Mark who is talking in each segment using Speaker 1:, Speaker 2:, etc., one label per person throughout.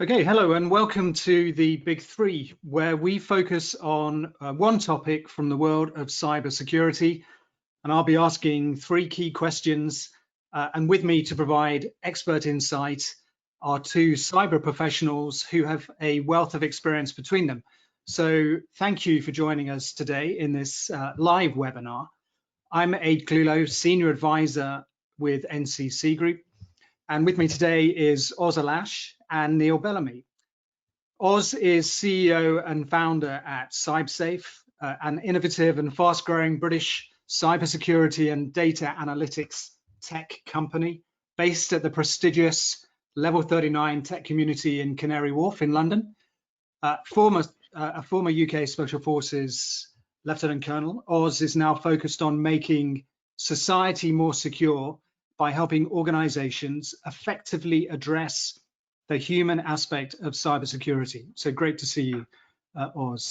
Speaker 1: Okay, hello and welcome to the Big Three, where we focus on one topic from the world of cybersecurity. And I'll be asking three key questions. And with me to provide expert insight are two cyber professionals who have a wealth of experience between them. So thank you for joining us today in this live webinar. I'm Aid Clulo, Senior Advisor with NCC Group. And with me today is Oz Alashe and Neil Bellamy. Oz is CEO and founder at CybSafe, an innovative and fast-growing British cybersecurity and data analytics tech company based at the prestigious Level 39 tech community in Canary Wharf in London. A former UK Special Forces Lieutenant Colonel, Oz is now focused on making society more secure by helping organizations effectively address the human aspect of cybersecurity. So great to see you, Oz.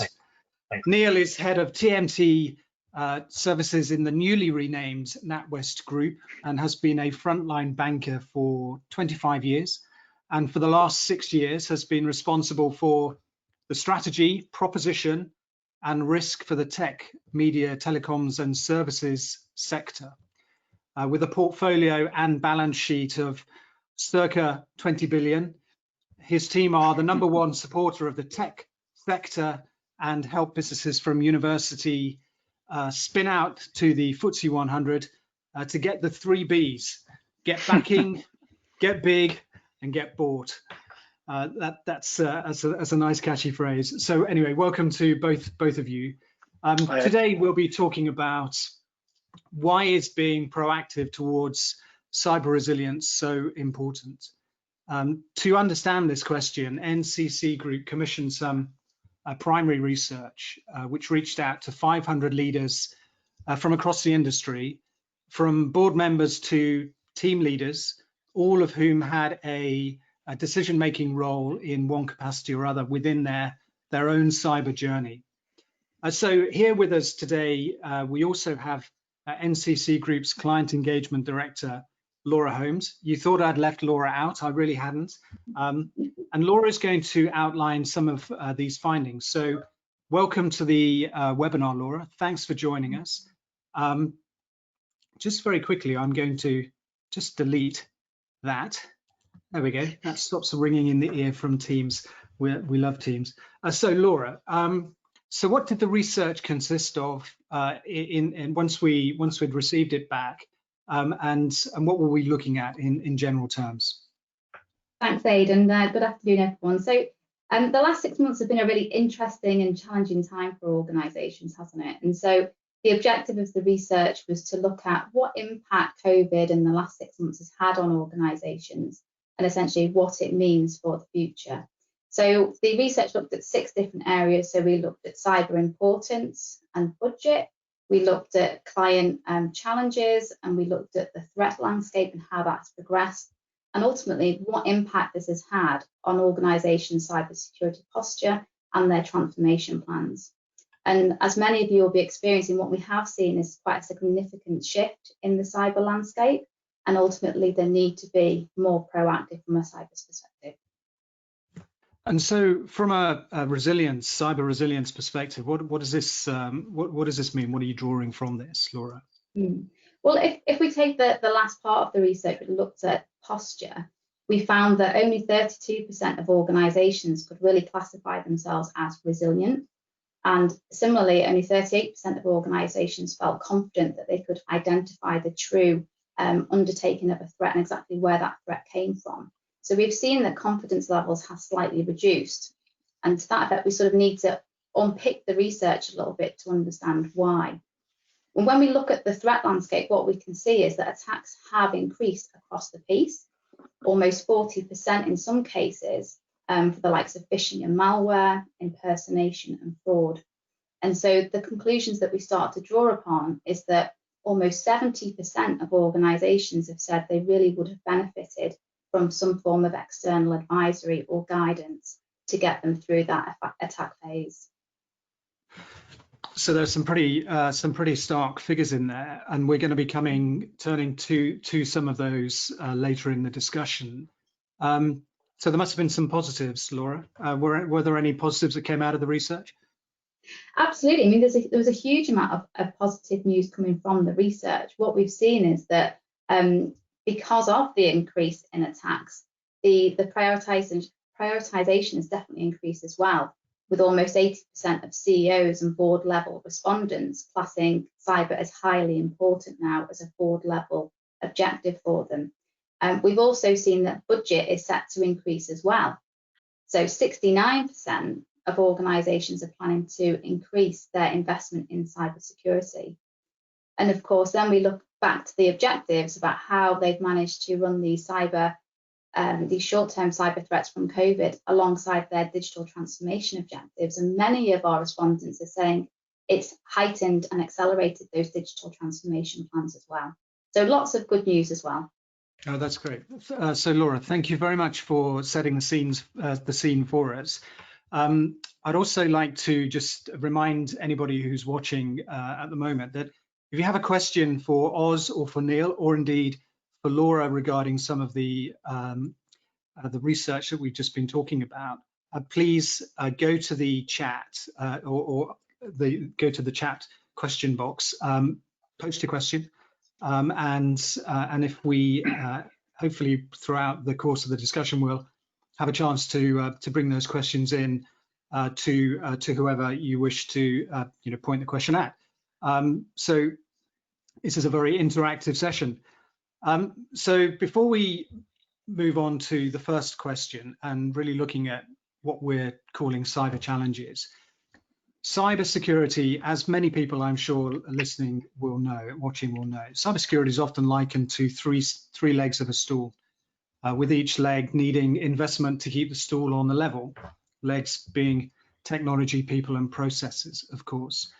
Speaker 2: Thanks.
Speaker 1: Neil is head of TMT Services in the newly renamed Natwest Group and has been a frontline banker for 25 years. And for the last 6 years has been responsible for the strategy, proposition, and risk for the tech, media, telecoms, and services sector. With a portfolio and balance sheet of circa 20 billion. His team are the #1 supporter of the tech sector and help businesses from university spin out to the FTSE 100 to get the 3 Bs: get backing, get big, and get bought. That's a nice catchy phrase. So anyway, welcome to both of you. Today we'll be talking about why is being proactive towards cyber resilience so important? To understand this question, NCC Group commissioned some primary research, which reached out to 500 leaders from across the industry, from board members to team leaders, all of whom had a decision-making role in one capacity or other within their own cyber journey. So here with us today, we also have NCC Group's Client Engagement Director, Laura Holmes. You thought I'd left Laura out, I really hadn't. And Laura is going to outline some of these findings. So welcome to the webinar, Laura. Thanks for joining us. Just very quickly, I'm going to just delete that. There we go, that stops ringing in the ear from Teams. We love Teams. So Laura, so what did the research consist of once we'd received it back, and what were we looking at in general terms?
Speaker 3: Thanks, Aid, and good afternoon, everyone. So the last 6 months have been a really interesting and challenging time for organisations, hasn't it? And so the objective of the research was to look at what impact COVID in the last 6 months has had on organisations and essentially what it means for the future. So the research looked at 6 different areas. So we looked at cyber importance and budget, we looked at client challenges, and we looked at the threat landscape and how that's progressed, and ultimately what impact this has had on organisations' cybersecurity posture and their transformation plans. And as many of you will be experiencing, what we have seen is quite a significant shift in the cyber landscape, and ultimately the need to be more proactive from a cyber perspective.
Speaker 1: And so, from a cyber resilience perspective, what does this what does this mean? What are you drawing from this, Laura?
Speaker 3: Well, if we take the last part of the research, we looked at posture. We found that only 32% of organisations could really classify themselves as resilient, and similarly, only 38% of organisations felt confident that they could identify the true undertaking of a threat and exactly where that threat came from. So we've seen that confidence levels have slightly reduced, and to that effect, we sort of need to unpick the research a little bit to understand why. And when we look at the threat landscape, what we can see is that attacks have increased across the piece, almost 40% in some cases, for the likes of phishing and malware, impersonation and fraud. And so the conclusions that we start to draw upon is that almost 70% of organisations have said they really would have benefited from some form of external advisory or guidance to get them through that attack phase.
Speaker 1: So there's some pretty stark figures in there, and we're going to be turning to some of those later in the discussion. So there must have been some positives, Laura. Were there any positives that came out of the research?
Speaker 3: Absolutely. I mean, there was a huge amount of positive news coming from the research. What we've seen is that because of the increase in attacks, the prioritization has definitely increased as well, with almost 80% of CEOs and board level respondents classing cyber as highly important now as a board level objective for them. We've also seen that budget is set to increase as well. So 69% of organisations are planning to increase their investment in cybersecurity. And of course, then we look back to the objectives about how they've managed to run these short-term cyber threats from COVID alongside their digital transformation objectives. And many of our respondents are saying it's heightened and accelerated those digital transformation plans as well. So lots of good news as well.
Speaker 1: Oh, that's great. So Laura, thank you very much for setting the scene for us. I'd also like to just remind anybody who's watching at the moment that if you have a question for Oz or for Neil, or indeed for Laura regarding some of the research that we've just been talking about, please go to the chat go to the chat question box, post a question, and if we hopefully throughout the course of the discussion we'll have a chance to bring those questions in to whoever you wish to point the question at. So this is a very interactive session. So before we move on to the first question and really looking at what we're calling cyber challenges, cybersecurity, as many people I'm sure listening will know, watching will know, cybersecurity is often likened to three legs of a stool, with each leg needing investment to keep the stool on the level, legs being technology, people and processes, of course.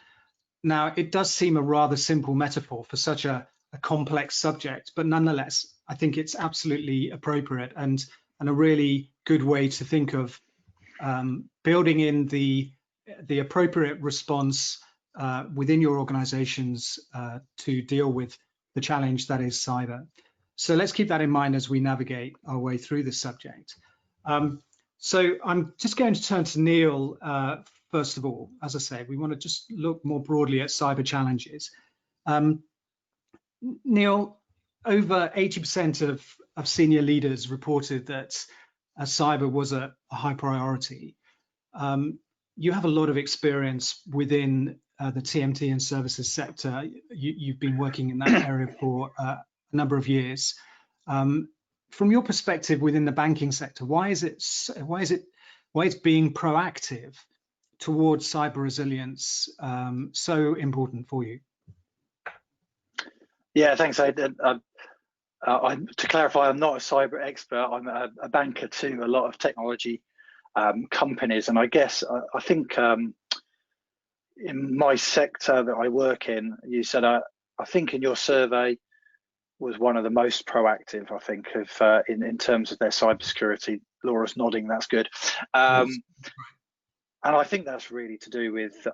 Speaker 1: Now, it does seem a rather simple metaphor for such a complex subject, but nonetheless, I think it's absolutely appropriate and a really good way to think of building in the appropriate response within your organizations to deal with the challenge that is cyber. So let's keep that in mind as we navigate our way through this subject. So I'm just going to turn to Neil first of all. As I say, we want to just look more broadly at cyber challenges. Neil, over 80% of senior leaders reported that cyber was a high priority. You have a lot of experience within the TMT and services sector. You've been working in that area for a number of years. From your perspective within the banking sector, why is being proactive towards cyber resilience so important for you?
Speaker 2: Yeah, thanks, Ed. To clarify, I'm not a cyber expert. I'm a banker to a lot of technology companies, and I guess I think in my sector that I work in, you said I think in your survey was one of the most proactive, I think, of in terms of their cybersecurity. Laura's nodding, that's good. And I think that's really to do with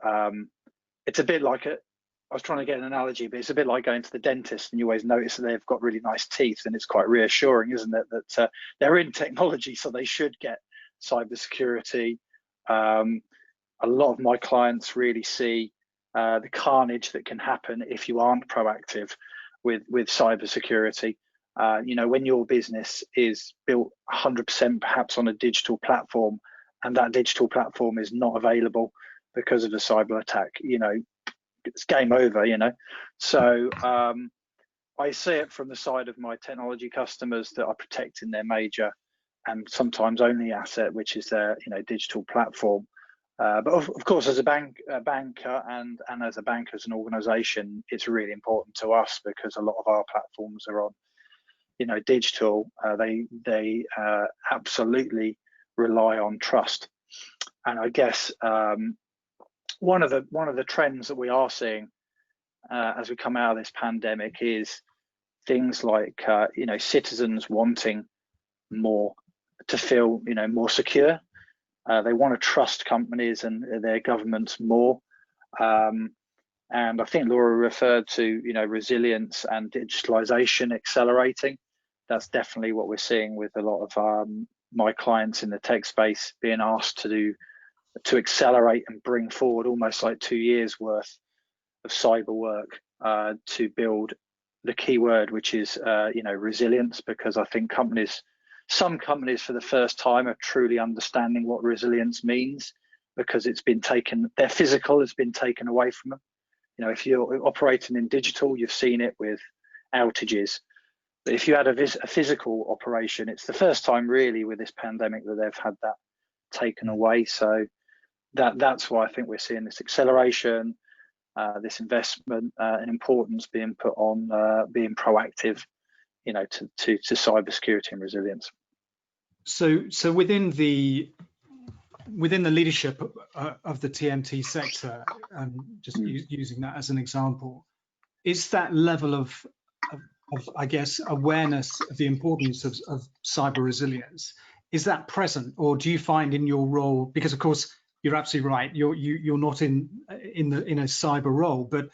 Speaker 2: it's a bit like I was trying to get an analogy, but it's a bit like going to the dentist and you always notice that they've got really nice teeth, and it's quite reassuring, isn't it, that they're in technology, so they should get cybersecurity. A lot of my clients really see the carnage that can happen if you aren't proactive with cybersecurity. When your business is built 100% perhaps on a digital platform, and that digital platform is not available because of a cyber attack, it's game over, So I see it from the side of my technology customers that are protecting their major and sometimes only asset, which is their digital platform. But of course, as a banker and as a bank as an organization, it's really important to us because a lot of our platforms are on digital. They absolutely rely on trust. And I guess one of the trends that we are seeing as we come out of this pandemic is things like citizens wanting more to feel more secure. They want to trust companies and their governments more. And I think Laura referred to resilience and digitalization accelerating. That's definitely what we're seeing with a lot of my clients in the tech space being asked to accelerate and bring forward almost like 2 years worth of cyber work to build the key word, which is resilience, because I think some companies for the first time are truly understanding what resilience means, because it's been taken, their physical has been taken away from them. If you're operating in digital, you've seen it with outages. But if you had a physical operation, it's the first time really with this pandemic that they've had that taken away. So that's why I think we're seeing this acceleration, this investment and importance being put on being proactive, to cybersecurity and resilience.
Speaker 1: So within the leadership of the TMT sector, using that as an example, is that level of I guess awareness of the importance of cyber resilience, is that present, or do you find in your role, because of course you're absolutely right, you're not in a cyber role, but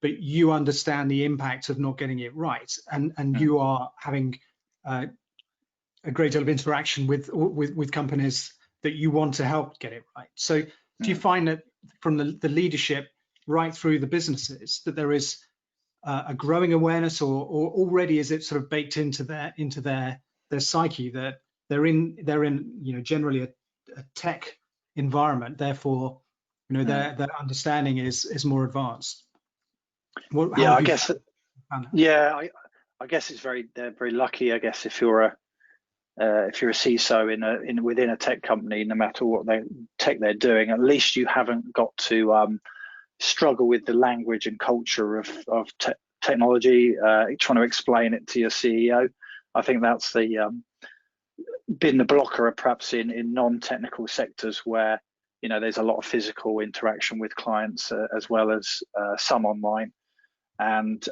Speaker 1: you understand the impact of not getting it right, and you are having a great deal of interaction with companies that you want to help get it right. So do you find that from the leadership right through the businesses that there is a growing awareness, or already is it sort of baked into their psyche that they're in generally a tech environment, therefore their understanding is more advanced?
Speaker 2: I guess it's they're very lucky, I guess, if you're a CISO within a tech company, no matter what tech they're doing, at least you haven't got to struggle with the language and culture of technology, trying to explain it to your CEO. I think that's been the blocker, perhaps in non-technical sectors where there's a lot of physical interaction with clients as well as some online, and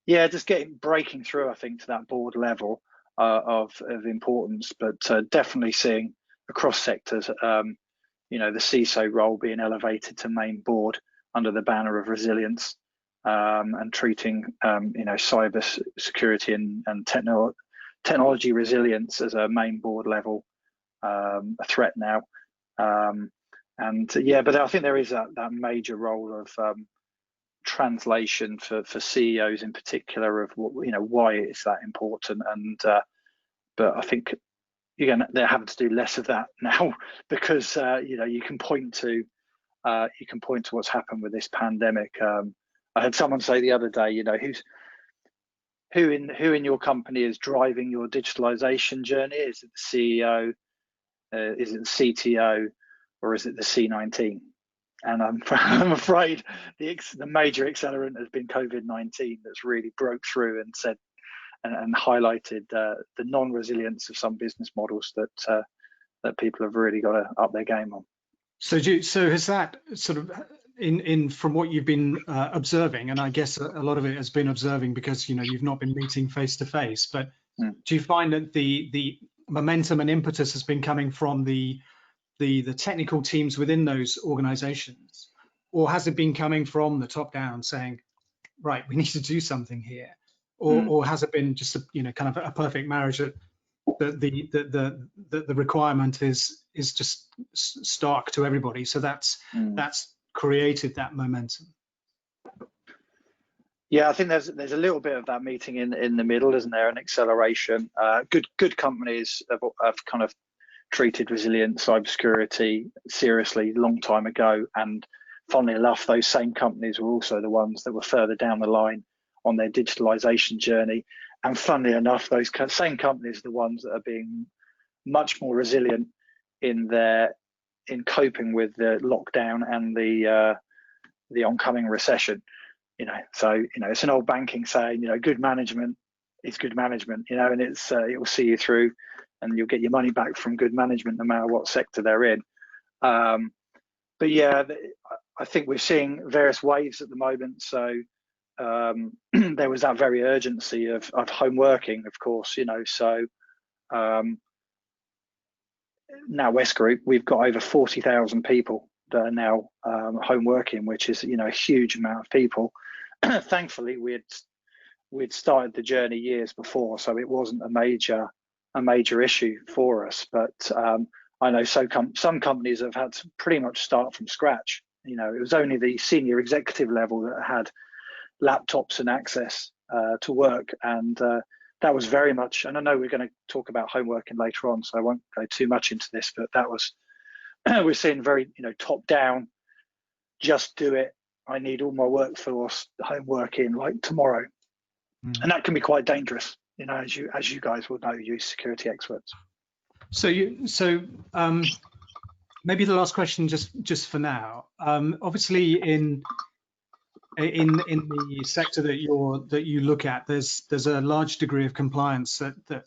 Speaker 2: just breaking through, I think, to that board level of importance, but definitely seeing across sectors, the CISO role being elevated to main board under the banner of resilience, and treating cyber security and technology resilience as a main board level a threat now. But I think there is that major role of translation for CEOs in particular of why it's that important, and but I think they're having to do less of that now, because you can point to what's happened with this pandemic. I had someone say the other day, who in your company is driving your digitalization journey? Is it the CEO? Is it the CTO? Or is it the C19? And I'm afraid the major accelerant has been COVID-19, that's really broke through and said and highlighted the non-resilience of some business models that people have really got to up their game on.
Speaker 1: So has that sort of from what you've been observing, and I guess a lot of it has been observing because you've not been meeting face to face, but do you find that the momentum and impetus has been coming from the technical teams within those organizations, or has it been coming from the top down saying, right, we need to do something here, or has it been just kind of a perfect marriage that the requirement is just stark to everybody, so that's created that momentum?
Speaker 2: Yeah, I think there's a little bit of that meeting in the middle, isn't there? An acceleration. Good companies have kind of treated resilient cybersecurity seriously a long time ago, and funnily enough, those same companies were also the ones that were further down the line on their digitalization journey. And funnily enough, those same companies are the ones that are being much more resilient in coping with the lockdown and the oncoming recession. So it's an old banking saying, good management is good management, and it will see you through, and you'll get your money back from good management no matter what sector they're in. But yeah, I think we're seeing various waves at the moment. So there was that very urgency of home working, of course, so Natwest Group, we've got over 40,000 people that are now home working, which is a huge amount of people. Thankfully, we'd started the journey years before, so it wasn't a major a major issue for us. But I know some companies have had to pretty much start from scratch. You know, it was only the senior executive level that had laptops and access to work, and that was very much. And I know we're going to talk about home working later on, so I won't go too much into this. But that was we're seeing very, you know, top down. Just do it. I need all my workforce home working like tomorrow, and that can be quite dangerous. You know, as you guys will know, you security experts.
Speaker 1: So maybe the last question, just for now. Obviously, in the sector that you look at, there's a large degree of compliance that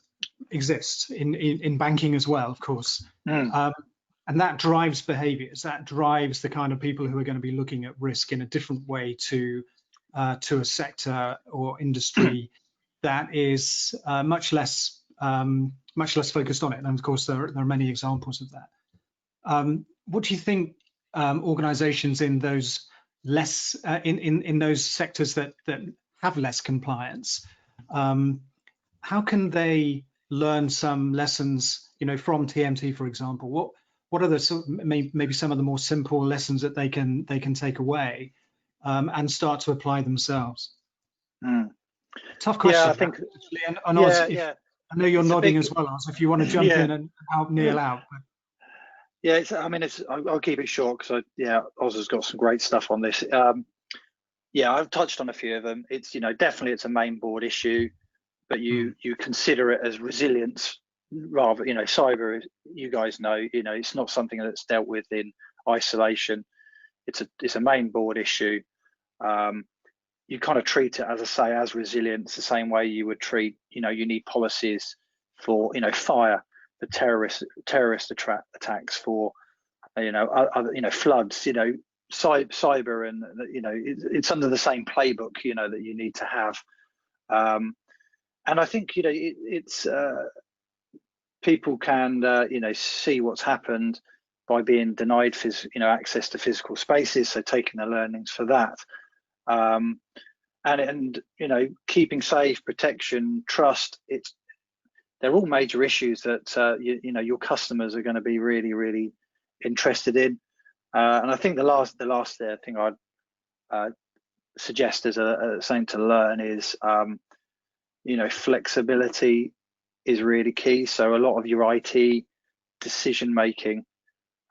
Speaker 1: exists in banking as well, of course, and that drives behaviours. That drives the kind of people who are going to be looking at risk in a different way to a sector or industry that is much less focused on it. And of course, there are many examples of that. What do you think organisations in those less in those sectors that have less compliance, how can they learn some lessons, you know, from TMT, for example? What are the maybe some of the more simple lessons that they can take away and start to apply themselves? Tough question.
Speaker 2: Yeah, I think.
Speaker 1: And Oz, I know you're nodding as well, Oz, if you want to jump in and help Neil out. But.
Speaker 2: Yeah, I'll keep it short because Oz has got some great stuff on this. I've touched on a few of them. It's, you know, definitely it's a main board issue, but you consider it as resilience rather. You know, cyber, you guys know, you know, it's not something that's dealt with in isolation. It's a main board issue. You kind of treat it, as I say, as resilience, the same way you would treat, you know, you need policies for, you know, fire, for terrorist attacks, for, you know, other, you know, floods, you know, cyber, and, you know, it's under the same playbook, you know, that you need to have. And I think, you know, it's people can, you know, see what's happened by being denied access to physical spaces, so taking the learnings for that. And you know, keeping safe, protection, trust, they're all major issues that you know, your customers are going to be really, really interested in. And I think the last thing I'd suggest as something to learn is, you know, flexibility is really key. So a lot of your IT decision making,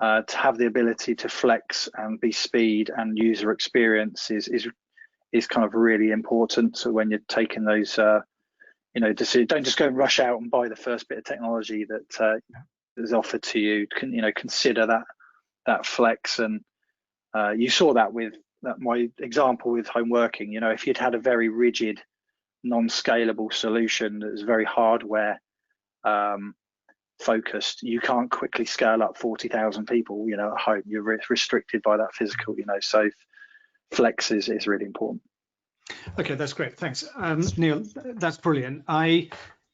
Speaker 2: to have the ability to flex and be speed and user experience is kind of really important. So when you're taking those you know, decisions, don't just go and rush out and buy the first bit of technology that is offered to you. You know, consider that flex. And you saw that with my example with home working. You know, if you'd had a very rigid, non-scalable solution that was very hardware focused, you can't quickly scale up 40,000 people, you know, at home. You're restricted by that physical, you know, so flex is really important.
Speaker 1: Okay, that's great. Thanks, Neil. That's brilliant.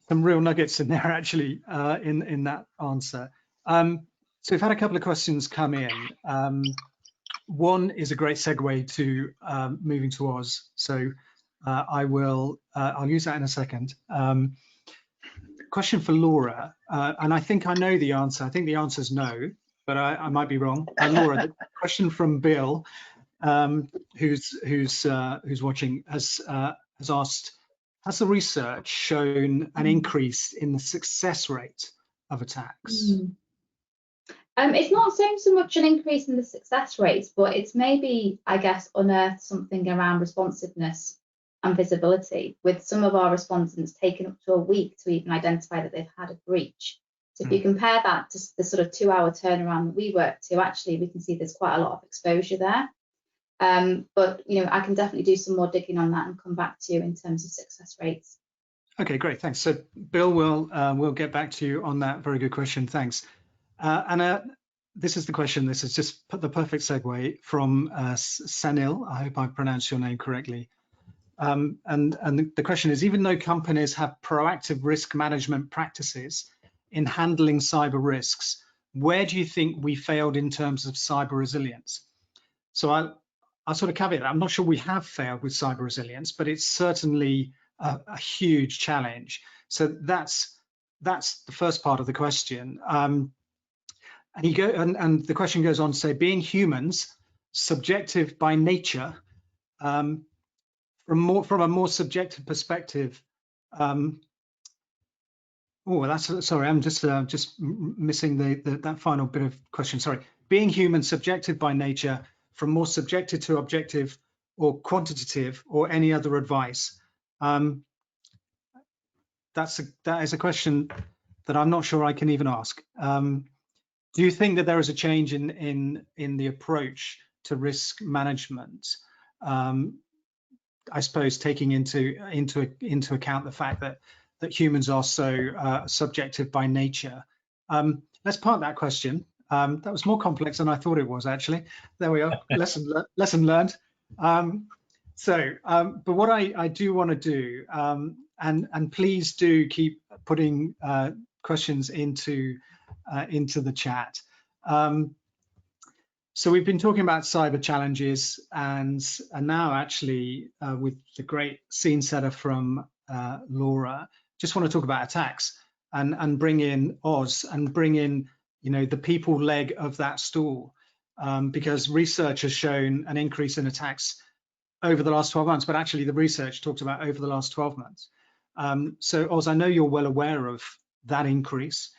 Speaker 1: Some real nuggets in there actually in that answer. So we've had a couple of questions come in. One is a great segue to moving to Oz. So I'll use that in a second. Question for Laura, and I think I know the answer. I think the answer is no, but I might be wrong. Laura, the question from Bill, who's watching, has asked, has the research shown an increase in the success rate of attacks?
Speaker 3: It's not so much an increase in the success rates, but it's maybe, I guess, unearthed something around responsiveness and visibility, with some of our respondents taking up to a week to even identify that they've had a breach. So if you compare that to the sort of 2-hour turnaround that we work to, actually we can see there's quite a lot of exposure there. But you know, I can definitely do some more digging on that and come back to you in terms of success rates.
Speaker 1: Okay, great, thanks. So Bill, we'll get back to you on that. Very good question, thanks. Anna, this is the question. This is just the perfect segue from Sanil. I hope I pronounced your name correctly. And the question is, even though companies have proactive risk management practices in handling cyber risks, where do you think we failed in terms of cyber resilience? So I'll sort of caveat that. I'm not sure we have failed with cyber resilience, but it's certainly a huge challenge. So that's that's the first part of the question. And the question goes on to say, being humans, subjective by nature, from a more subjective perspective. Oh, that's sorry. I'm just missing that final bit of question. Sorry. Being human, subjective by nature, from more subjective to objective, or quantitative, or any other advice. That is a question that I'm not sure I can even ask. Do you think that there is a change in the approach to risk management? I suppose taking into account the fact that humans are so subjective by nature. Let's park that question. That was more complex than I thought it was, actually. There we are. lesson learned. But what I do want to do, and please do keep putting questions into the chat. So we've been talking about cyber challenges, and now actually with the great scene setter from Laura, just want to talk about attacks and bring in Oz and bring in the people leg of that stool, because research has shown an increase in attacks over the last 12 months, but actually the research talked about over the last 12 months. So Oz, I know you're well aware of that increase,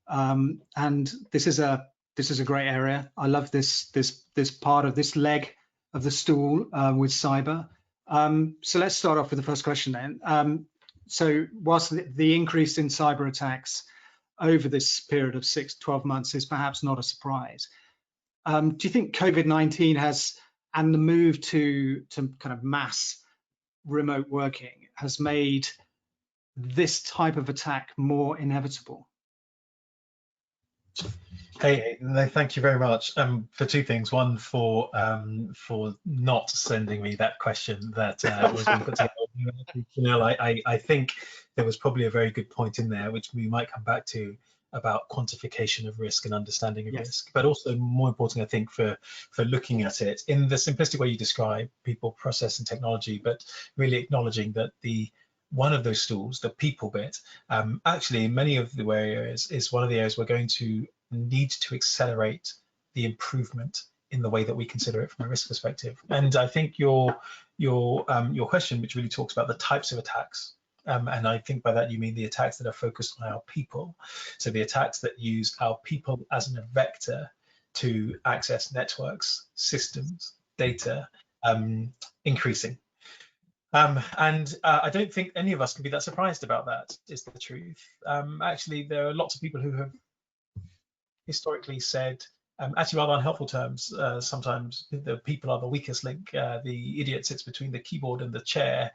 Speaker 1: and this is a great area. I love this part of this leg of the stool with cyber. So let's start off with the first question then. So whilst the increase in cyber attacks over this period of 6-12 months is perhaps not a surprise, do you think COVID-19 and the move to kind of mass remote working has made this type of attack more inevitable?
Speaker 4: Hey, no, thank you very much for two things. One, for not sending me that question that was being put together. I think there was probably a very good point in there, which we might come back to, about quantification of risk and understanding of risk, but also more important, I think, for looking at it in the simplistic way you describe, people, process, and technology, but really acknowledging that one of those stools, the people bit, actually in many of the areas is one of the areas we're going to need to accelerate the improvement in the way that we consider it from a risk perspective. And I think your question, which really talks about the types of attacks, and I think by that you mean the attacks that are focused on our people. So the attacks that use our people as a vector to access networks, systems, data, increasing. And I don't think any of us can be that surprised about that, is the truth. Actually, there are lots of people who have historically said, actually rather unhelpful terms, sometimes the people are the weakest link, the idiot sits between the keyboard and the chair,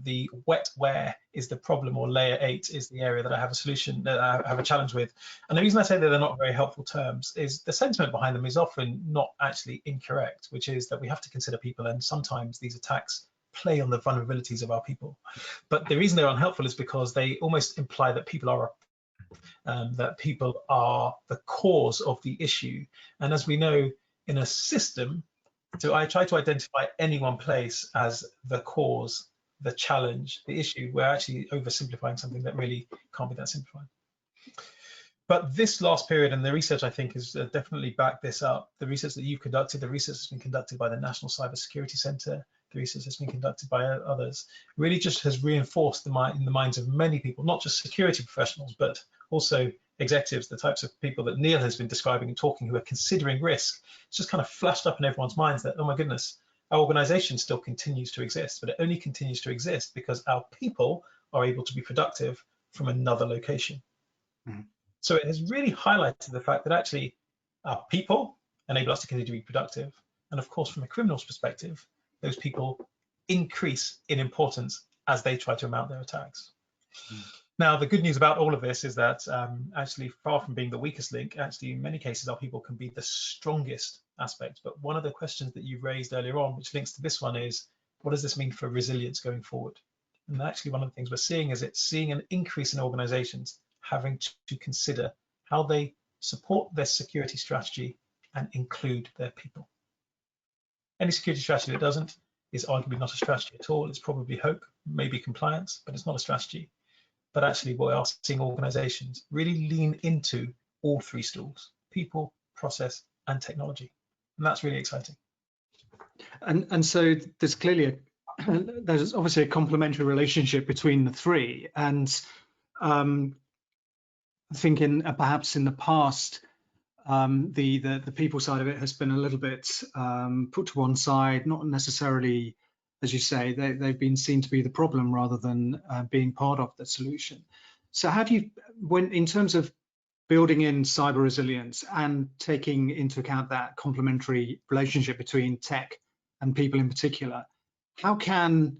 Speaker 4: the wetware is the problem, or layer 8 is the area that I have a solution, that I have a challenge with. And the reason I say that they're not very helpful terms is the sentiment behind them is often not actually incorrect, which is that we have to consider people, and sometimes these attacks play on the vulnerabilities of our people. But the reason they're unhelpful is because they almost imply that people are the cause of the issue. And as we know, in a system, so I try to identify any one place as the cause, the challenge, the issue. We're actually oversimplifying something that really can't be that simplified. But this last period, and the research I think has definitely backed this up, the research that you've conducted, the research that's been conducted by the National Cybersecurity Centre, the research that's been conducted by others, really just has reinforced in the minds of many people, not just security professionals, but also executives, the types of people that Neil has been describing and talking, who are considering risk. It's just kind of flashed up in everyone's minds that, oh my goodness, our organization still continues to exist, but it only continues to exist because our people are able to be productive from another location. Mm-hmm. So it has really highlighted the fact that actually our people enable us to continue to be productive. And of course, from a criminal's perspective, those people increase in importance as they try to mount their attacks. Mm. Now, the good news about all of this is that actually, far from being the weakest link, actually, in many cases, our people can be the strongest aspect. But one of the questions that you raised earlier on, which links to this one, is what does this mean for resilience going forward? And actually, one of the things we're seeing is it's seeing an increase in organizations having to consider how they support their security strategy and include their people. Any security strategy that doesn't is arguably not a strategy at all. It's probably hope, maybe compliance, but it's not a strategy. but actually we are seeing organizations really lean into all three stools: people, process, and technology. And that's really exciting.
Speaker 1: And so there's clearly there's obviously a complementary relationship between the three. And thinking perhaps in the past, the people side of it has been a little bit put to one side, not necessarily, as you say, they've been seen to be the problem rather than being part of the solution. So how do you, when in terms of building in cyber resilience and taking into account that complementary relationship between tech and people in particular, how can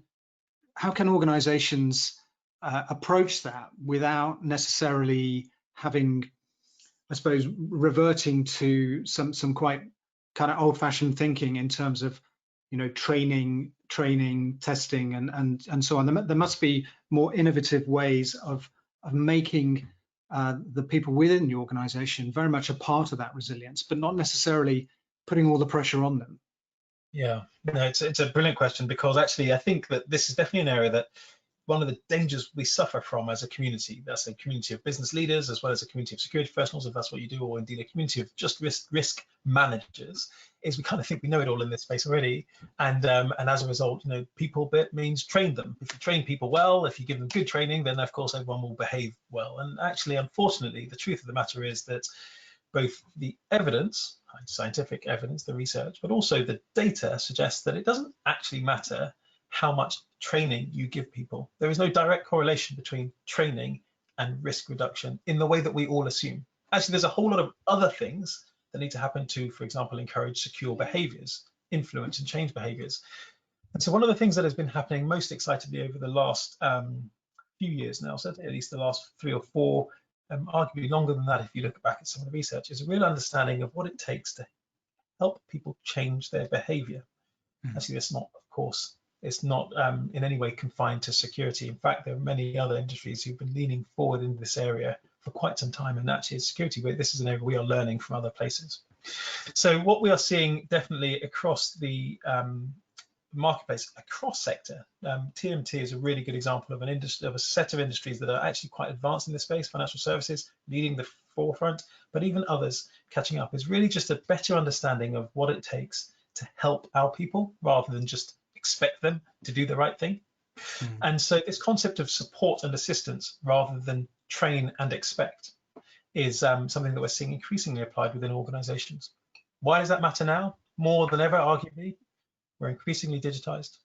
Speaker 1: organizations approach that without necessarily having, I suppose, reverting to some quite kind of old-fashioned thinking in terms of, you know, training, testing, and so on? There must be more innovative ways of making the people within the organization very much a part of that resilience, but not necessarily putting all the pressure on them.
Speaker 4: Yeah, no, it's a brilliant question, because actually I think that this is definitely an area that one of the dangers we suffer from as a community. That's a community of business leaders, as well as a community of security professionals, if that's what you do, or indeed a community of just risk managers, is we kind of think we know it all in this space already. And as a result, you know, people bit means train them. If you train people well, if you give them good training, then of course everyone will behave well. And actually, unfortunately, the truth of the matter is that both the evidence, scientific evidence, the research, but also the data suggests that it doesn't actually matter how much training you give people. There is no direct correlation between training and risk reduction in the way that we all assume. Actually, there's a whole lot of other things that need to happen to, for example, encourage secure behaviors, influence and change behaviors. And so one of the things that has been happening most excitedly over the last few years now, so at least the last 3 or 4, arguably longer than that if you look back at some of the research, is a real understanding of what it takes to help people change their behavior. Actually, it's not, of course, it's not in any way confined to security. In fact, there are many other industries who've been leaning forward in this area for quite some time, and actually security, this is an area we are learning from other places. So what we are seeing definitely across the marketplace, across sector, TMT is a really good example of an industry, of a set of industries that are actually quite advanced in this space. Financial services leading the forefront, but even others catching up, is really just a better understanding of what it takes to help our people rather than just expect them to do the right thing. And so this concept of support and assistance rather than train and expect is something that we're seeing increasingly applied within organizations. Why does that matter now? More than ever, arguably. We're increasingly digitized,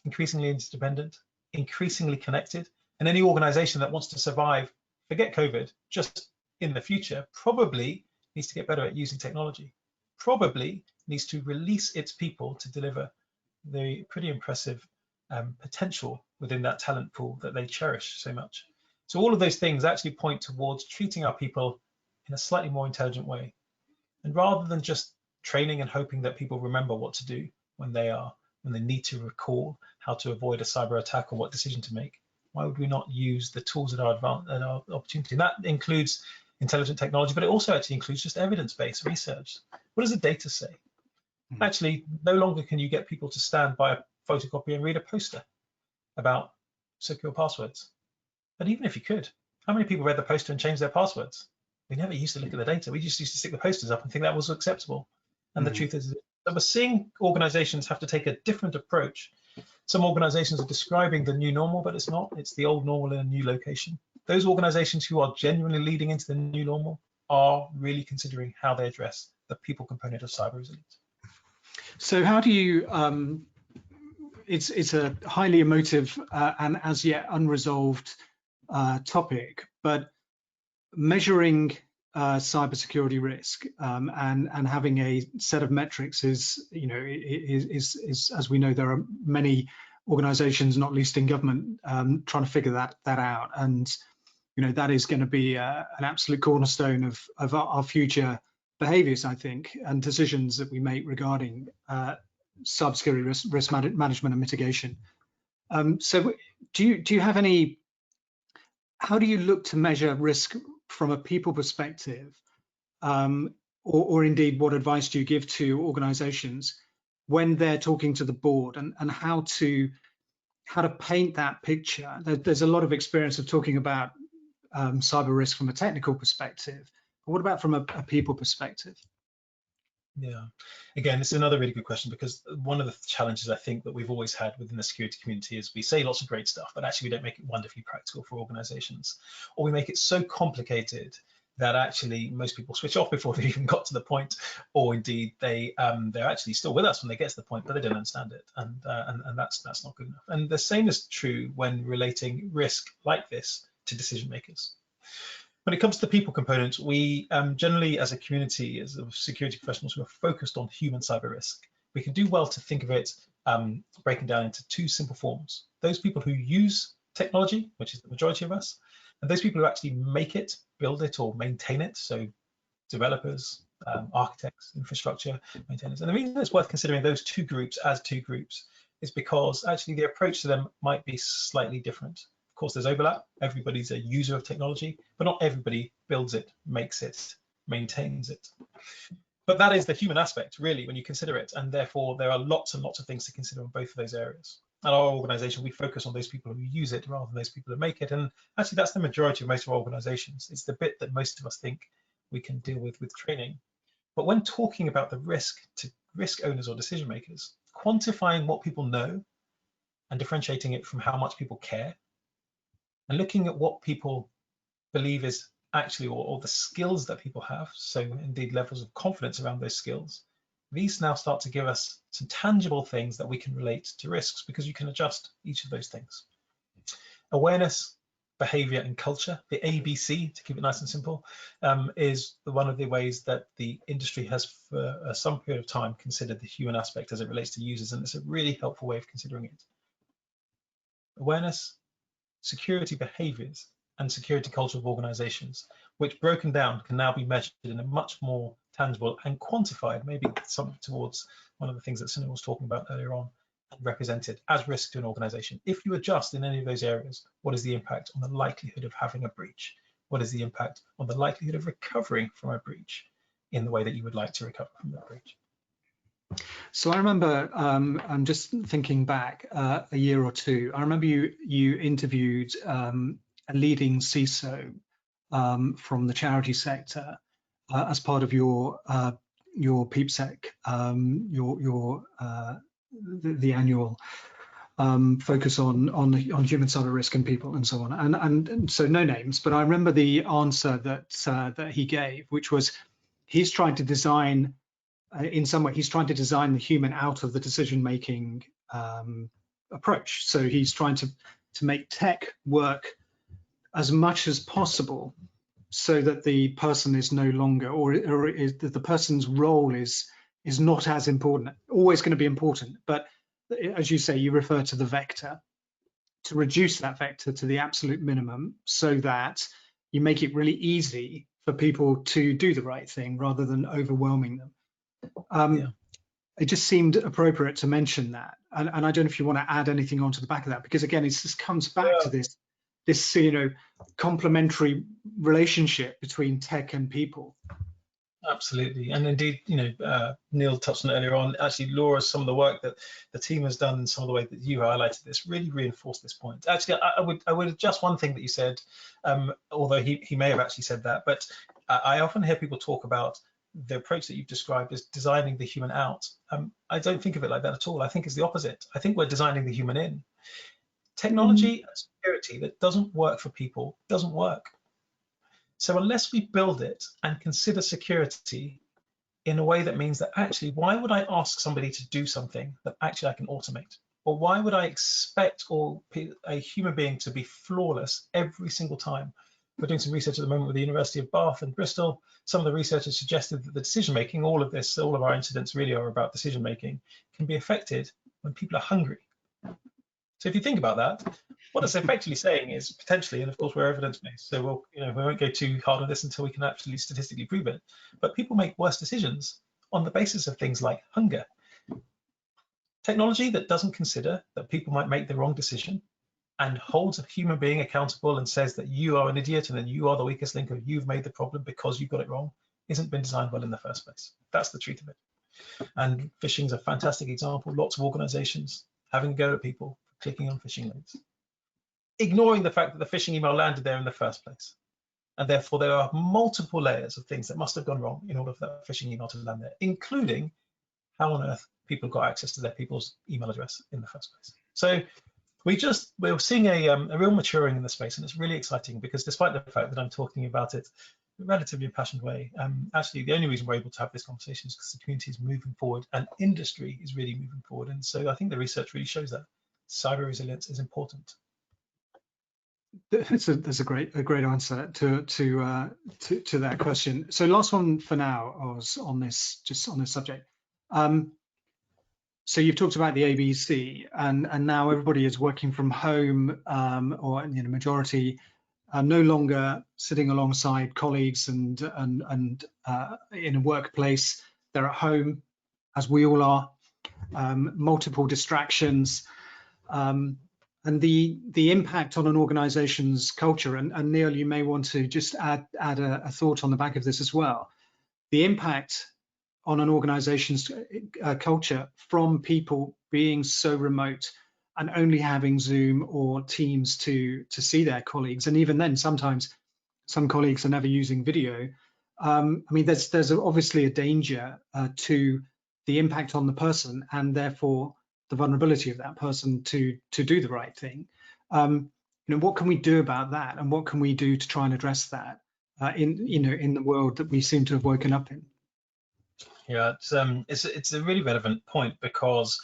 Speaker 4: increasingly interdependent, increasingly connected, and any organization that wants to survive, forget COVID, just in the future, probably needs to get better at using technology, probably needs to release its people to deliver the pretty impressive potential within that talent pool that they cherish so much. So all of those things actually point towards treating our people in a slightly more intelligent way. And rather than just training and hoping that people remember what to do when they need to recall how to avoid a cyber attack or what decision to make, why would we not use the tools at our opportunity? And that includes intelligent technology, but it also actually includes just evidence-based research. What does the data say? Actually, no longer can you get people to stand by a photocopy and read a poster about secure passwords. But even if you could, how many people read the poster and changed their passwords? We never used to look at the data. We just used to stick the posters up and think that was acceptable. And the truth is that we're seeing organizations have to take a different approach. Some organizations are describing the new normal, but it's not. It's the old normal in a new location. Those organizations who are genuinely leading into the new normal are really considering how they address the people component of cyber resilience.
Speaker 1: So how do you, it's a highly emotive and as yet unresolved topic, but measuring cybersecurity risk and having a set of metrics is, you know, is as we know, there are many organizations, not least in government, trying to figure that out. And, you know, that is going to be an absolute cornerstone of our future behaviors, I think, and decisions that we make regarding cybersecurity risk management and mitigation. So do you have any, how do you look to measure risk from a people perspective, or indeed what advice do you give to organizations when they're talking to the board, and how to how to paint that picture. There's a lot of experience of talking about cyber risk from a technical perspective, but what about from a people perspective?
Speaker 4: Yeah, again, this is another really good question, because one of the challenges I think that we've always had within the security community is we say lots of great stuff, but actually we don't make it wonderfully practical for organizations, or we make it so complicated that actually most people switch off before they've even got to the point, or indeed they're actually still with us when they get to the point, but they don't understand it, and that's not good enough. And the same is true when relating risk like this to decision makers. When it comes to the people component, we generally, as a community, as security professionals, we're focused on human cyber risk. We can do well to think of it breaking down into two simple forms: those people who use technology, which is the majority of us, and those people who actually make it, build it, or maintain it, so developers, architects, infrastructure maintainers. And the reason it's worth considering those two groups as two groups is because actually the approach to them might be slightly different. Of course, there's overlap. Everybody's a user of technology, but not everybody builds it, makes it, maintains it. But that is the human aspect, really, when you consider it, and therefore there are lots and lots of things to consider in both of those areas. At our organization, we focus on those people who use it rather than those people who make it, and actually that's the majority of most of our organizations. It's the bit that most of us think we can deal with training. But when talking about the risk to risk owners or decision makers, quantifying what people know and differentiating it from how much people care, and looking at what people believe is actually, or the skills that people have, so indeed levels of confidence around those skills, these now start to give us some tangible things that we can relate to risks, because you can adjust each of those things. Awareness, behavior, and culture, the ABC, to keep it nice and simple, is one of the ways that the industry has for some period of time considered the human aspect as it relates to users, and it's a really helpful way of considering it. Awareness, security behaviors, and security culture of organizations, which broken down can now be measured in a much more tangible and quantified, maybe something towards one of the things that Sunil was talking about earlier on, and represented as risk to an organization. If you adjust in any of those areas, what is the impact on the likelihood of having a breach? What is the impact on the likelihood of recovering from a breach in the way that you would like to recover from that breach?
Speaker 1: So I remember, I'm just thinking back a year or two, I remember you interviewed a leading CISO from the charity sector as part of your PeepSec, the annual focus on human cyber risk and people and so on. And so no names, but I remember the answer that he gave, which was he's trying to design, in some way, he's trying to design the human out of the decision-making approach. So he's trying to make tech work as much as possible so that the person is no longer, or is that the person's role is not as important, always going to be important. But as you say, you refer to the vector, to reduce that vector to the absolute minimum so that you make it really easy for people to do the right thing rather than overwhelming them. It just seemed appropriate to mention that, and I don't know if you want to add anything onto the back of that, because again, it just comes back to this complementary relationship between tech and people.
Speaker 4: Absolutely, and indeed, Neil touched on it earlier on. Actually, Laura, some of the work that the team has done, and some of the way that you highlighted this, really reinforced this point. Actually, I would adjust one thing that you said, although he may have actually said that, but I often hear people talk about the approach that you've described as designing the human out. I don't think of it like that at all. I think it's the opposite. I think we're designing the human in. Technology and security that doesn't work for people doesn't work. So unless we build it and consider security in a way that means that actually, why would I ask somebody to do something that actually I can automate? Or why would I expect a human being to be flawless every single time? We're doing some research at the moment with the University of Bath and Bristol. Some of the researchers suggested that the decision-making, all of our incidents really are about decision-making, can be affected when people are hungry. So if you think about that, what it's effectively saying is potentially, and of course we're evidence-based, so we won't go too hard on this until we can actually statistically prove it, but people make worse decisions on the basis of things like hunger. Technology that doesn't consider that people might make the wrong decision and holds a human being accountable and says that you are an idiot and that you are the weakest link or you've made the problem because you got it wrong, isn't been designed well in the first place. That's the truth of it. And phishing is a fantastic example. Lots of organizations having a go at people, clicking on phishing links, ignoring the fact that the phishing email landed there in the first place. And therefore, there are multiple layers of things that must have gone wrong in order for that phishing email to land there, including how on earth people got access to their people's email address in the first place. So we're seeing a real maturing in the space, and it's really exciting because despite the fact that I'm talking about it in a relatively impassioned way, actually the only reason we're able to have this conversation is because the community is moving forward and industry is really moving forward. And so I think the research really shows that cyber resilience is important.
Speaker 1: That's a great answer to that question. So last one for now, Oz, on this subject. So you've talked about the ABC, and now everybody is working from home, or majority are no longer sitting alongside colleagues and in a workplace. They're at home, as we all are. Multiple distractions. And the impact on an organization's culture, and Neil, you may want to just add a thought on the back of this as well. The impact on an organization's culture from people being so remote and only having Zoom or Teams to see their colleagues, and even then, sometimes some colleagues are never using video. I mean, there's obviously a danger to the impact on the person, and therefore the vulnerability of that person to do the right thing. What can we do about that, and what can we do to try and address that in the world that we seem to have woken up in?
Speaker 4: Yeah, it's a really relevant point because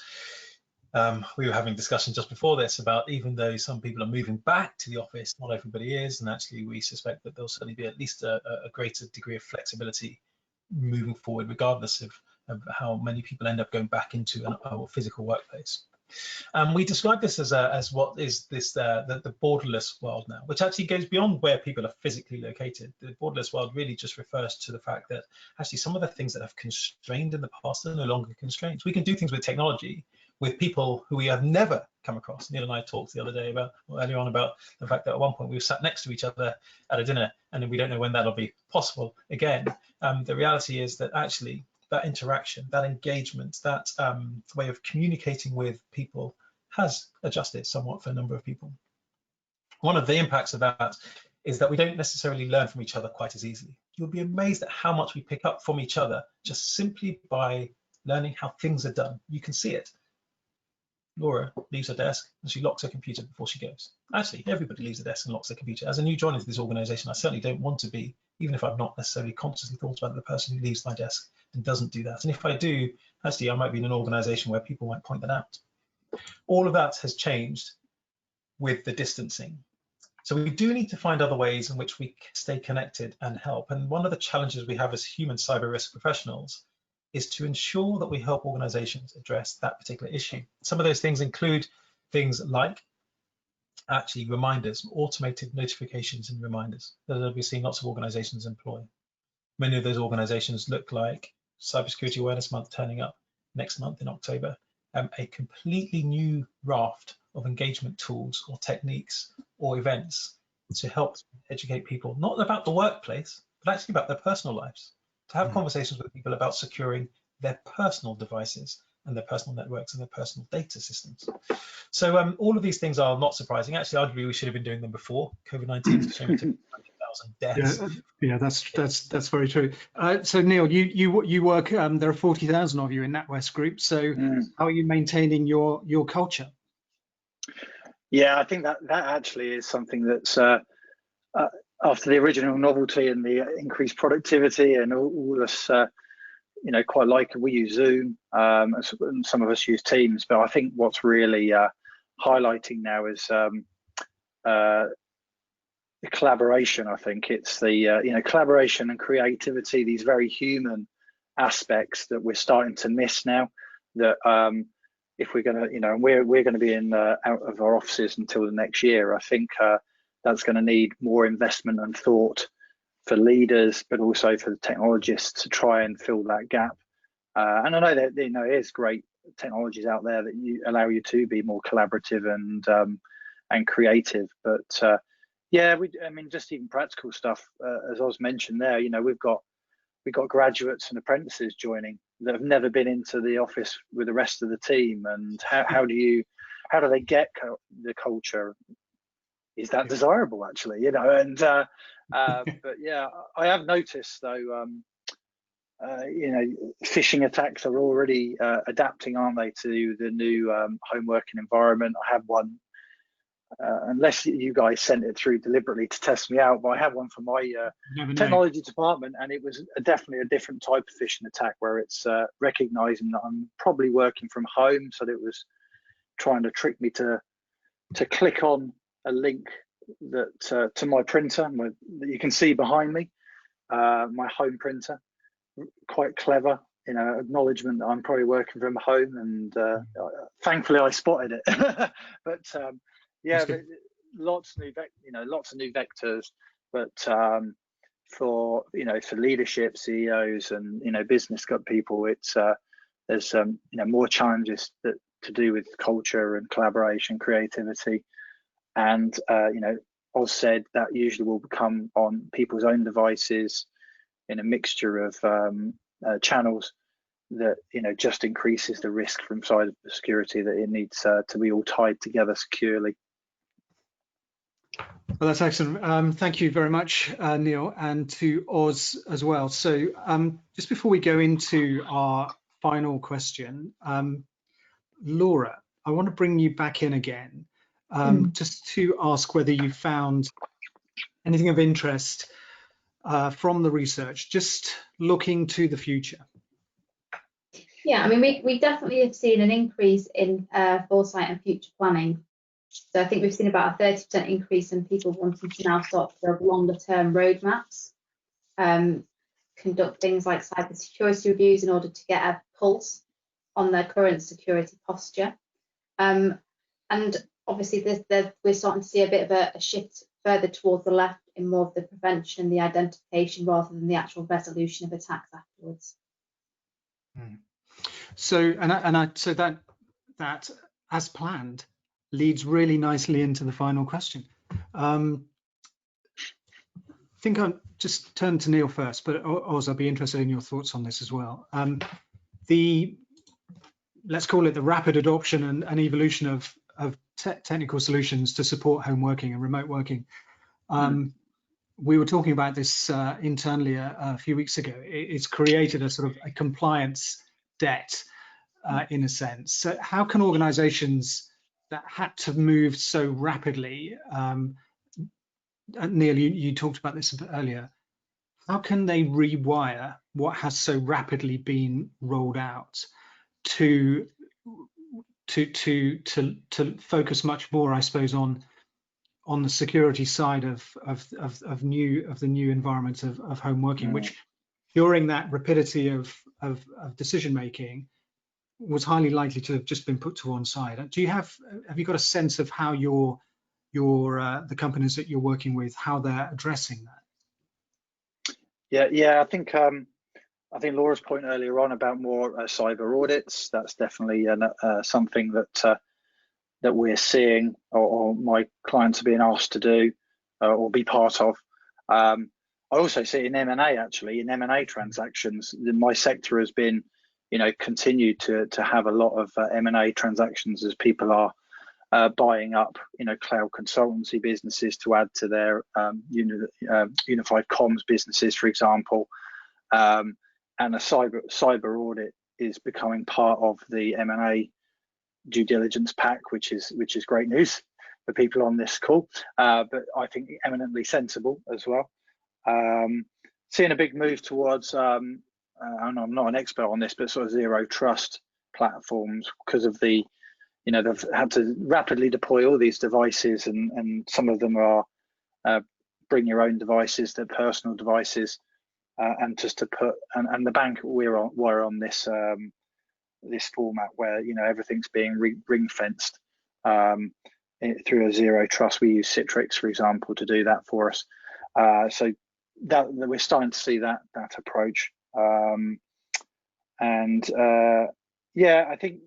Speaker 4: we were having a discussion just before this about even though some people are moving back to the office, not everybody is, and actually we suspect that there'll certainly be at least a greater degree of flexibility moving forward, regardless of how many people end up going back into a physical workplace. We describe this as what is this the borderless world now, which actually goes beyond where people are physically located. The borderless world really just refers to the fact that actually some of the things that have constrained in the past are no longer constraints. We can do things with technology with people who we have never come across. Neil and I talked the other day earlier on about the fact that at one point we were sat next to each other at a dinner, and we don't know when that'll be possible again. The reality is that actually that interaction, that engagement, that way of communicating with people has adjusted somewhat for a number of people. One of the impacts of that is that we don't necessarily learn from each other quite as easily. You'll be amazed at how much we pick up from each other just simply by learning how things are done. You can see it. Laura leaves her desk and she locks her computer before she goes. Actually, everybody leaves their desk and locks their computer. As a new joiner to this organization, I certainly don't want to be, even if I've not necessarily consciously thought about the person who leaves my desk and doesn't do that. And if I do, actually, I might be in an organization where people might point that out. All of that has changed with the distancing. So we do need to find other ways in which we stay connected and help. And one of the challenges we have as human cyber risk professionals is to ensure that we help organizations address that particular issue. Some of those things include things like actually reminders, automated notifications and reminders that we're seeing lots of organizations employ. Many of those organizations look like Cybersecurity Awareness Month turning up next month in October, a completely new raft of engagement tools or techniques or events to help educate people, not about the workplace, but actually about their personal lives, to have conversations with people about securing their personal devices and their personal networks and their personal data systems. So all of these things are not surprising. Actually, arguably we should have been doing them before COVID-19. So we took 100,000 deaths.
Speaker 1: Yeah, that's very true. So Neil, you work. There are 40,000 of you in Natwest Group. So how are you maintaining your culture?
Speaker 2: Yeah, I think that actually is something that's after the original novelty and the increased productivity and all this, quite like we use Zoom, and some of us use Teams, but I think what's really highlighting now is the collaboration. I think it's the collaboration and creativity, these very human aspects that we're starting to miss now. That if we're going to, we're going to be out of our offices until the next year, I think that's going to need more investment and thought for leaders, but also for the technologists to try and fill that gap. And I know that there's great technologies out there that allow you to be more collaborative and creative. But just even practical stuff, as Oz mentioned there. We've got graduates and apprentices joining that have never been into the office with the rest of the team. And how do you how do they get the culture? Is that desirable, actually? And but yeah, I have noticed though, phishing attacks are already adapting, aren't they, to the new home working environment. I have one, unless you guys sent it through deliberately to test me out, but I have one for my technology department, and it was definitely a different type of phishing attack, where it's recognizing that I'm probably working from home, so that it was trying to trick me to click on a link that to my printer that you can see behind me, my home printer. Quite clever, acknowledgement that I'm probably working from home, and thankfully I spotted it. But yeah, lots of new vectors. But for leadership, CEOs, and business people, it's there's more challenges to do with culture and collaboration, creativity, and Oz said that usually will come on people's own devices in a mixture of channels that just increases the risk from cyber security, that it needs to be all tied together securely.
Speaker 1: Well, that's excellent. Thank you very much, Neil, and to Oz as well. So just before we go into our final question, Laura, I want to bring you back in again, just to ask whether you found anything of interest from the research, just looking to the future.
Speaker 3: Yeah, I mean, we definitely have seen an increase in foresight and future planning. So I think we've seen about a 30% increase in people wanting to now start to build longer term roadmaps, conduct things like cybersecurity reviews in order to get a pulse on their current security posture. And obviously we're starting to see a bit of a shift further towards the left in more of the prevention, the identification, rather than the actual resolution of attacks afterwards.
Speaker 1: So so that as planned leads really nicely into the final question. I think I'll just turn to Neil first, but Oz, I'd be interested in your thoughts on this as well. Let's call it the rapid adoption and evolution of technical solutions to support home working and remote working. We were talking about this internally a few weeks ago. It's created a sort of a compliance debt in a sense. So how can organizations that had to move so rapidly, Neil, you talked about this a bit earlier, how can they rewire what has so rapidly been rolled out to focus much more, I suppose, on the security side of the new environment of home working, which during that rapidity of decision making was highly likely to have just been put to one side. Have you got a sense of how the companies that you're working with, how they're addressing that?
Speaker 2: Yeah, I think Laura's point earlier on about more cyber audits, that's definitely something that we're seeing, or my clients are being asked to do or be part of. I also see it in M&A, actually, in M&A transactions. My sector has been, continued to have a lot of M&A transactions as people are buying up, cloud consultancy businesses to add to their unified comms businesses, for example. And a cyber audit is becoming part of the M&A due diligence pack, which is great news for people on this call, but I think eminently sensible as well. Seeing a big move towards, and I'm not an expert on this, but sort of zero trust platforms, because of the, they've had to rapidly deploy all these devices, and some of them are bring your own devices, they're personal devices, and just to put, and the bank we're on this this format where everything's being ring fenced through a zero trust. We use Citrix, for example, to do that for us. So that we're starting to see that approach, yeah, I think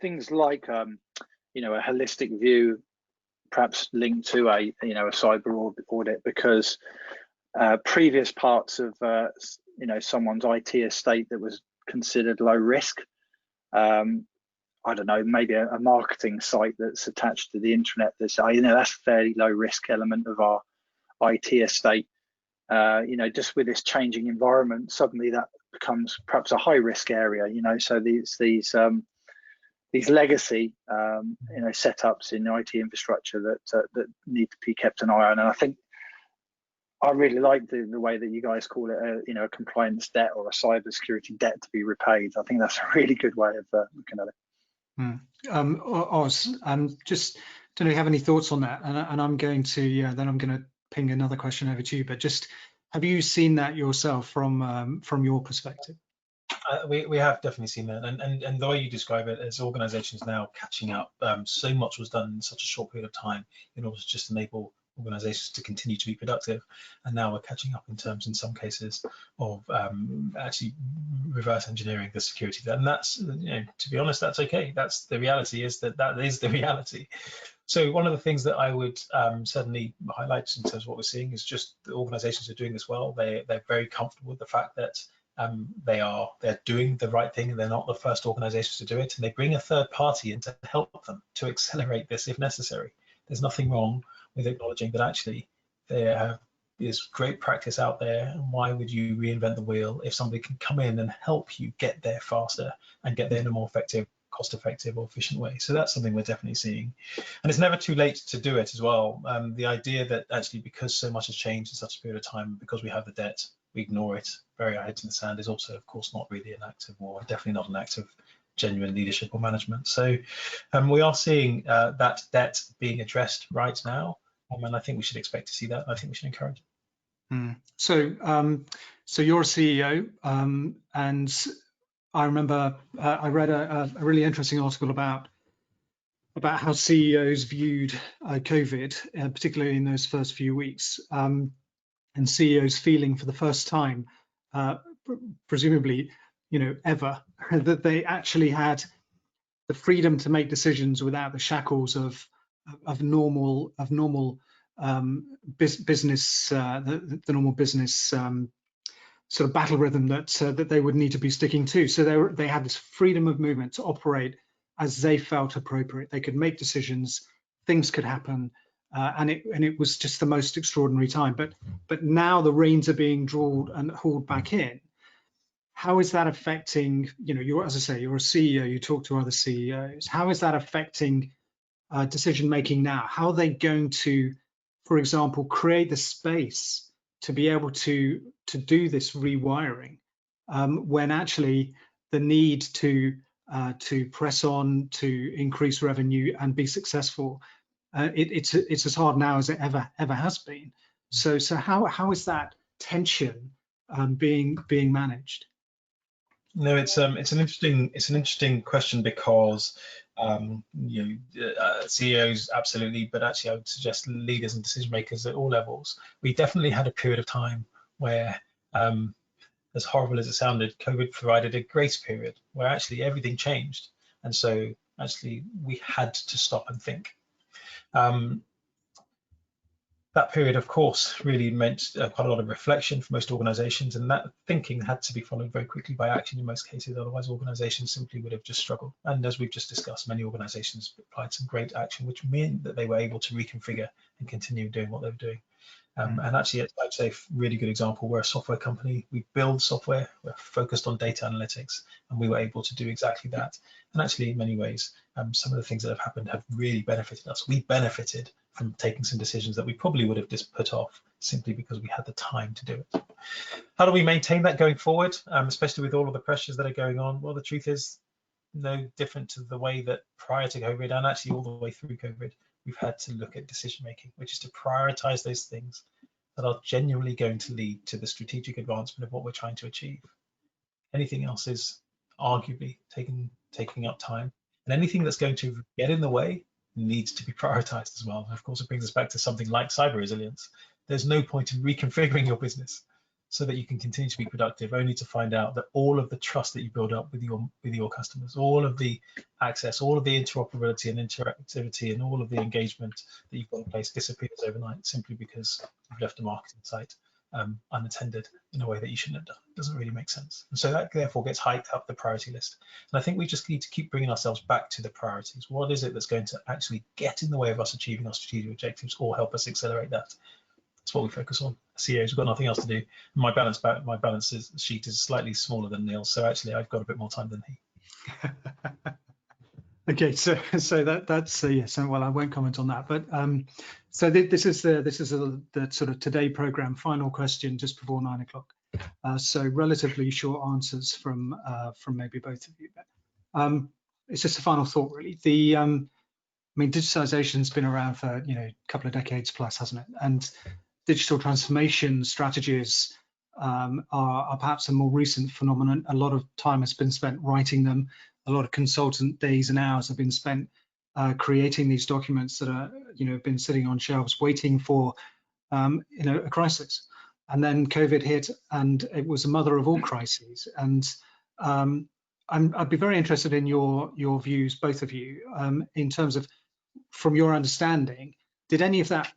Speaker 2: things like a holistic view, perhaps linked to a cyber audit, because previous parts of someone's IT estate that was considered low risk I don't know, maybe a marketing site that's attached to the intranet. That's that's a fairly low risk element of our IT estate. Just with this changing environment, suddenly that becomes perhaps a high risk area. So these legacy setups in IT infrastructure that need to be kept an eye on. And I think I really like the way that you guys call it a compliance debt or a cybersecurity debt to be repaid. I think that's a really good way of looking at it.
Speaker 1: Oz, just don't know if you have any thoughts on that, and I'm going to then I'm going to ping another question over to you. But just have you seen that yourself from your perspective?
Speaker 4: We have definitely seen that, and the way you describe it, as organisations now catching up, so much was done in such a short period of time in order to just enable organisations to continue to be productive, and now we're catching up in some cases of actually reverse engineering the security. And that's, to be honest, that's okay. That's the reality. Is that is the reality. So one of the things that I would certainly highlight in terms of what we're seeing is just the organisations are doing this well. They're very comfortable with the fact that they're doing the right thing, and they're not the first organisations to do it, and they bring a third party in to help them to accelerate this if necessary. There's nothing wrong with acknowledging that actually there is great practice out there, and why would you reinvent the wheel if somebody can come in and help you get there faster and get there in a more effective, cost-effective or efficient way. So that's something we're definitely seeing, and it's never too late to do it as well. The idea that actually, because so much has changed in such a period of time, because we have the debt, we ignore it, bury our heads in the sand, is also, of course, not really an act of war, definitely not an act of genuine leadership or management. So we are seeing that debt being addressed right now, and I think we should expect to see that. I think we should encourage it.
Speaker 1: So you're a CEO, and I remember I read a really interesting article about how CEOs viewed COVID, particularly in those first few weeks, and CEOs feeling for the first time, presumably, ever, that they actually had the freedom to make decisions without the shackles of normal business, the normal business sort of battle rhythm that they would need to be sticking to. So they had this freedom of movement to operate as they felt appropriate. They could make decisions, things could happen, and it was just the most extraordinary time. But now the reins are being drawn and hauled back in. How is that affecting, as I say, you're a CEO, you talk to other CEOs. How is that affecting decision making now? How are they going to, for example, create the space to be able to do this rewiring when actually the need to press on, to increase revenue and be successful, it's as hard now as it ever has been. So how is that tension being managed?
Speaker 4: No, it's an interesting question, because CEOs absolutely, but actually I would suggest leaders and decision makers at all levels. We definitely had a period of time where, as horrible as it sounded, COVID provided a grace period where actually everything changed, and so actually we had to stop and think. That period, of course, really meant quite a lot of reflection for most organizations, and that thinking had to be followed very quickly by action in most cases. Otherwise, organizations simply would have just struggled. And as we've just discussed, many organizations applied some great action, which meant that they were able to reconfigure and continue doing what they were doing. And actually at CybSafe, really good example, we're a software company, we build software, we're focused on data analytics, and we were able to do exactly that. And actually in many ways, some of the things that have happened have really benefited us. We benefited from taking some decisions that we probably would have just put off simply because we had the time to do it. How do we maintain that going forward, especially with all of the pressures that are going on? Well, the truth is no different to the way that prior to COVID, and actually all the way through COVID, we've had to look at decision making, which is to prioritize those things that are genuinely going to lead to the strategic advancement of what we're trying to achieve. Anything else is arguably taking up time, and anything that's going to get in the way needs to be prioritized as well. And of course, it brings us back to something like cyber resilience. There's no point in reconfiguring your business so that you can continue to be productive, only to find out that all of the trust that you build up with your customers, all of the access, all of the interoperability and interactivity, and all of the engagement that you've got in place disappears overnight simply because you've left a marketing site unattended in a way that you shouldn't have done. It doesn't really make sense. And so that therefore gets hiked up the priority list. And I think we just need to keep bringing ourselves back to the priorities. What is it that's going to actually get in the way of us achieving our strategic objectives or help us accelerate that? That's what we focus on. CEOs, we've got nothing else to do. My balance sheet is slightly smaller than Neil's, so actually I've got a bit more time than he.
Speaker 1: Okay, so that's yes. Well, I won't comment on that. But so this is the sort of today program final question just before 9 o'clock. So relatively short answers from maybe both of you. But it's just a final thought, really. I mean, digitalization's been around for a couple of decades plus, hasn't it? And digital transformation strategies are perhaps a more recent phenomenon. A lot of time has been spent writing them. A lot of consultant days and hours have been spent creating these documents that are, have been sitting on shelves waiting for, a crisis. And then COVID hit, and it was the mother of all crises. And I'd be very interested in your views, both of you, in terms of, from your understanding, did any of that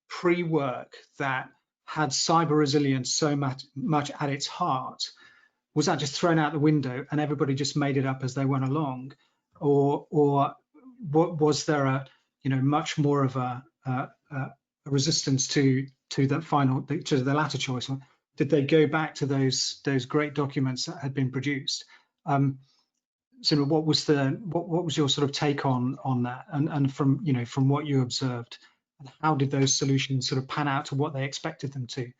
Speaker 1: pre-work that had cyber resilience so much at its heart, was that just thrown out the window and everybody just made it up as they went along, or was there a much more of a resistance to the latter choice? Did they go back to those great documents that had been produced? So what was your sort of take on that, and from what you observed, and how did those solutions sort of pan out to what they expected them to?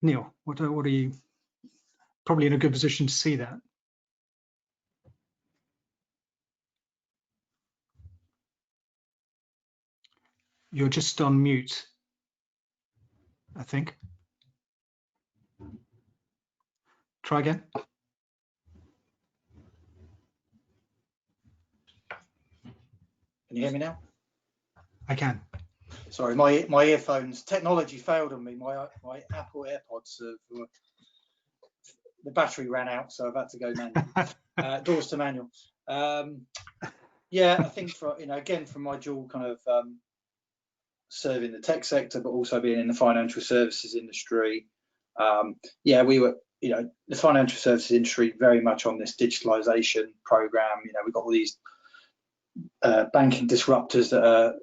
Speaker 1: Neil, what are you? Probably in a good position to see that. You're just on mute, I think. Try again.
Speaker 5: Can you hear me now?
Speaker 1: I can.
Speaker 5: Sorry, my earphones, technology failed on me. My Apple AirPods, the battery ran out, so I've had to go manual. Doors to manual. Yeah, I think again, from my dual kind of serving the tech sector, but also being in the financial services industry. Yeah, we were, the financial services industry very much on this digitalization program. We've got all these banking disruptors that are,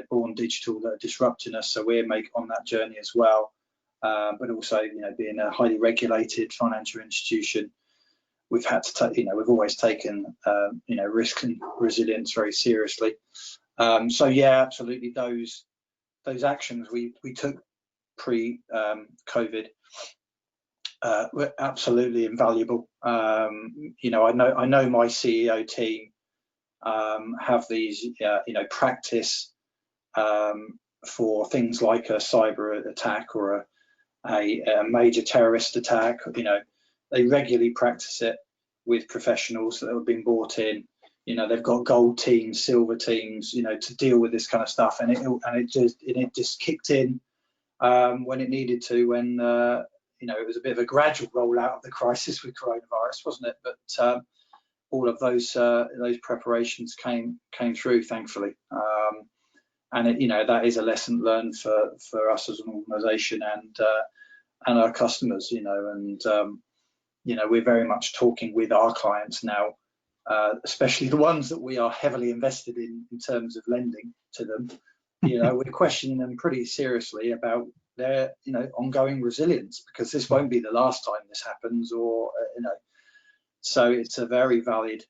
Speaker 5: born digital, that are disrupting us. So we're on that journey as well. But also, being a highly regulated financial institution, we've had to take, we've always taken, risk and resilience very seriously. So yeah, absolutely, those actions we took pre-COVID were absolutely invaluable. I know my CEO team have these, practice for things like a cyber attack or a major terrorist attack. They regularly practice it with professionals that have been brought in. They've got gold teams, silver teams, to deal with this kind of stuff, and it just kicked in when it needed to, when it was a bit of a gradual rollout of the crisis with coronavirus, wasn't it? But all of those preparations came through, thankfully, and that is a lesson learned for us as an organisation and our customers. We're very much talking with our clients now, especially the ones that we are heavily invested in terms of lending to them. We're questioning them pretty seriously about their ongoing resilience, because this won't be the last time this happens, or so it's a very valid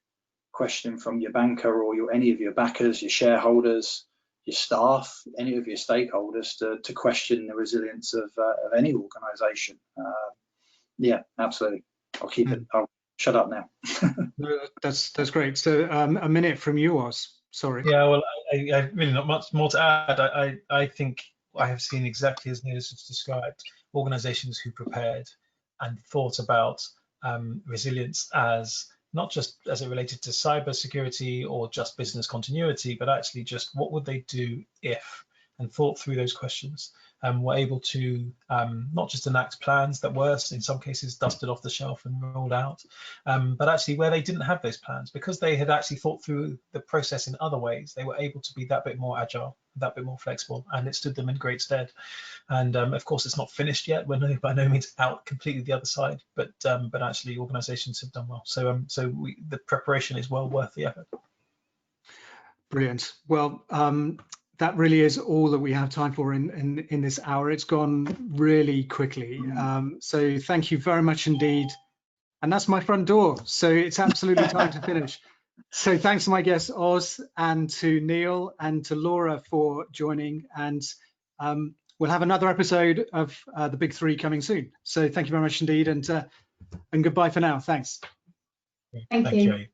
Speaker 5: question from your banker or any of your backers, your shareholders, your staff, any of your stakeholders to question the resilience of any organisation. Yeah, absolutely. I'll keep it. I'll shut up now.
Speaker 1: No, that's great. So a minute from you, Oz. Sorry.
Speaker 4: Yeah, well, I really not much more to add. I think I have seen exactly as Neil has described, organisations who prepared and thought about resilience as not just as it related to cyber security or just business continuity, but actually just what would they do if, and thought through those questions, and were able to not just enact plans that were in some cases dusted off the shelf and rolled out, but actually where they didn't have those plans, because they had actually thought through the process in other ways, they were able to be that bit more agile that bit more flexible, and it stood them in great stead. And of course, it's not finished yet. We're by no means out completely the other side, but actually, organisations have done well. So the preparation is well worth the effort.
Speaker 1: Brilliant. Well, that really is all that we have time for in this hour. It's gone really quickly. So thank you very much indeed. And that's my front door. So it's absolutely time to finish. So thanks to my guests, Oz, and to Neil and to Laura for joining. And we'll have another episode of The Big Three coming soon. So thank you very much indeed. And goodbye for now. Thanks.
Speaker 3: Thank you.